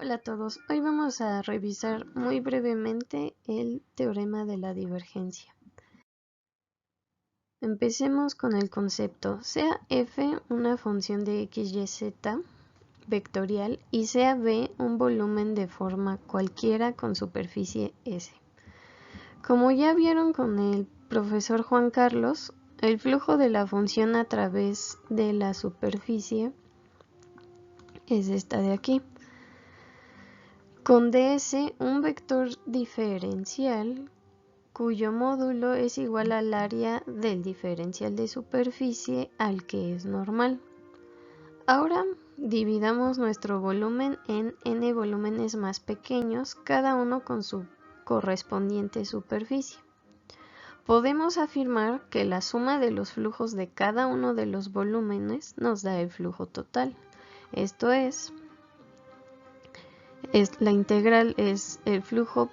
Hola a todos, hoy vamos a revisar muy brevemente el teorema de la divergencia. Empecemos con el concepto. Sea f una función de x, y, z vectorial y sea b un volumen de forma cualquiera con superficie S. Como ya vieron con el profesor Juan Carlos, el flujo de la función a través de la superficie es esta de aquí. Con ds, un vector diferencial cuyo módulo es igual al área del diferencial de superficie al que es normal. Ahora dividamos nuestro volumen en n volúmenes más pequeños, cada uno con su correspondiente superficie. Podemos afirmar que la suma de los flujos de cada uno de los volúmenes nos da el flujo total. Esto es la integral es el flujo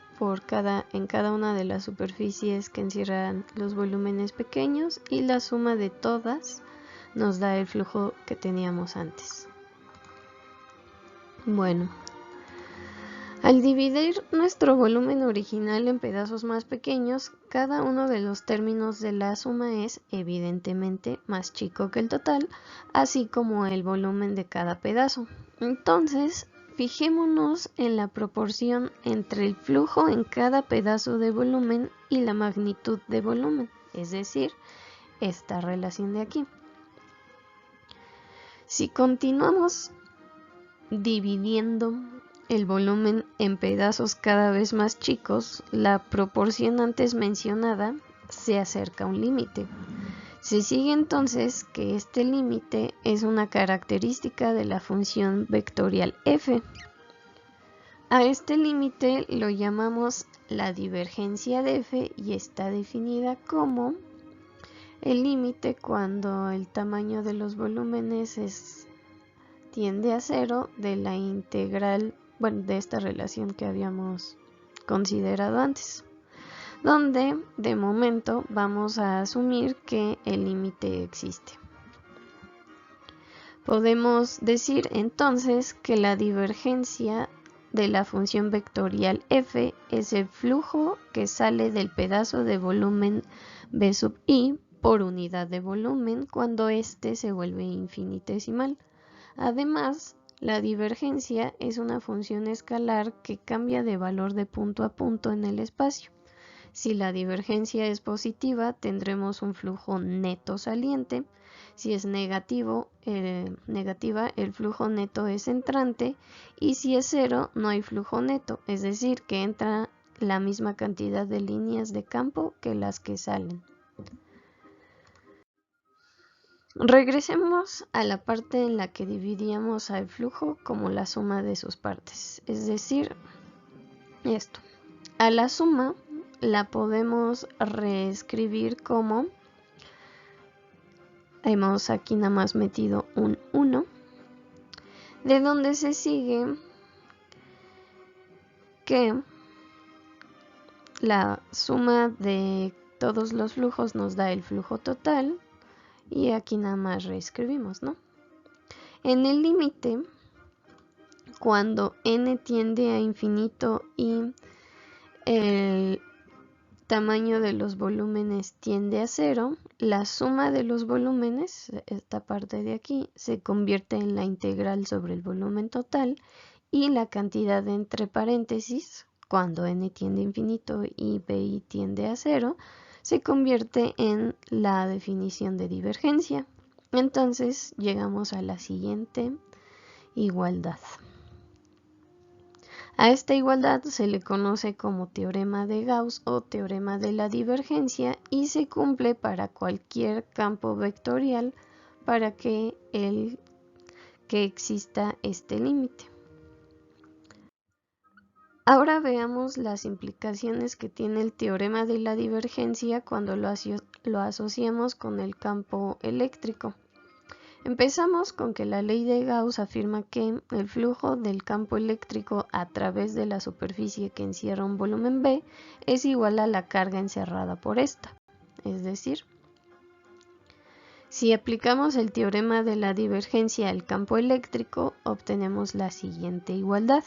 en cada una de las superficies que encierran los volúmenes pequeños y la suma de todas nos da el flujo que teníamos antes. Bueno, al dividir nuestro volumen original en pedazos más pequeños, cada uno de los términos de la suma es evidentemente más chico que el total, así como el volumen de cada pedazo. Entonces, fijémonos en la proporción entre el flujo en cada pedazo de volumen y la magnitud de volumen, es decir, esta relación de aquí. Si continuamos dividiendo el volumen en pedazos cada vez más chicos, la proporción antes mencionada se acerca a un límite. Se sigue entonces que este límite es una característica de la función vectorial f. A este límite lo llamamos la divergencia de f y está definida como el límite cuando el tamaño de los volúmenes tiende a cero de la integral, de esta relación que habíamos considerado antes, donde de momento vamos a asumir que el límite existe. Podemos decir entonces que la divergencia de la función vectorial f es el flujo que sale del pedazo de volumen b sub i por unidad de volumen cuando éste se vuelve infinitesimal. Además, la divergencia es una función escalar que cambia de valor de punto a punto en el espacio. Si la divergencia es positiva, tendremos un flujo neto saliente. Si es negativa, el flujo neto es entrante. Y si es cero, no hay flujo neto, es decir, que entra la misma cantidad de líneas de campo que las que salen. Regresemos a la parte en la que dividíamos al flujo como la suma de sus partes, es decir, esto. A la suma la podemos reescribir como, hemos aquí nada más metido un 1, de donde se sigue que la suma de todos los flujos nos da el flujo total. Y aquí nada más reescribimos, ¿no? En el límite, cuando n tiende a infinito y el tamaño de los volúmenes tiende a cero, la suma de los volúmenes, esta parte de aquí, se convierte en la integral sobre el volumen total y la cantidad entre paréntesis, cuando n tiende a infinito y pi tiende a cero, se convierte en la definición de divergencia. Entonces llegamos a la siguiente igualdad. A esta igualdad se le conoce como teorema de Gauss o teorema de la divergencia y se cumple para cualquier campo vectorial para que exista este límite. Ahora veamos las implicaciones que tiene el teorema de la divergencia cuando lo asociamos con el campo eléctrico. Empezamos con que la ley de Gauss afirma que el flujo del campo eléctrico a través de la superficie que encierra un volumen B es igual a la carga encerrada por esta. Es decir, si aplicamos el teorema de la divergencia al campo eléctrico, obtenemos la siguiente igualdad.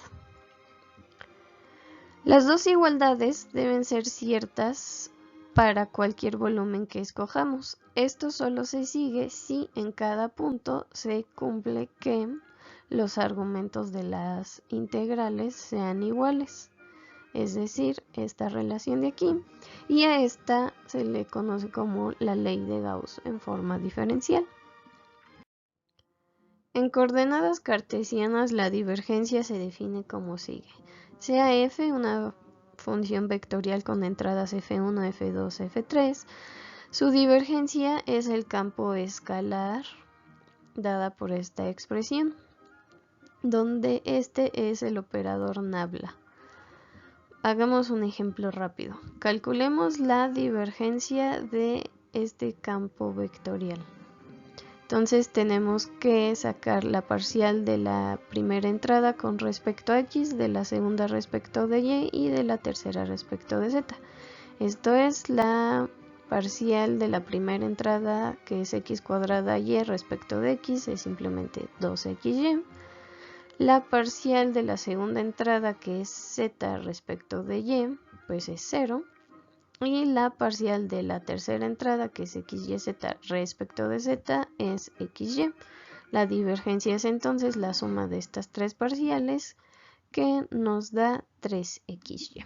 Las dos igualdades deben ser ciertas para cualquier volumen que escojamos. Esto solo se sigue si en cada punto se cumple que los argumentos de las integrales sean iguales, es decir, esta relación de aquí, y a esta se le conoce como la ley de Gauss en forma diferencial. En coordenadas cartesianas la divergencia se define como sigue. Sea f una función vectorial con entradas f1, f2, f3, su divergencia es el campo escalar dada por esta expresión, donde este es el operador nabla. Hagamos un ejemplo rápido. Calculemos la divergencia de este campo vectorial. Entonces tenemos que sacar la parcial de la primera entrada con respecto a x, de la segunda respecto de y y de la tercera respecto de z. Esto es la parcial de la primera entrada, que es x cuadrada y respecto de x, es simplemente 2xy. La parcial de la segunda entrada, que es z respecto de y, pues es 0. Y la parcial de la tercera entrada, que es xyz respecto de z, es xy. La divergencia es entonces la suma de estas tres parciales, que nos da 3xy.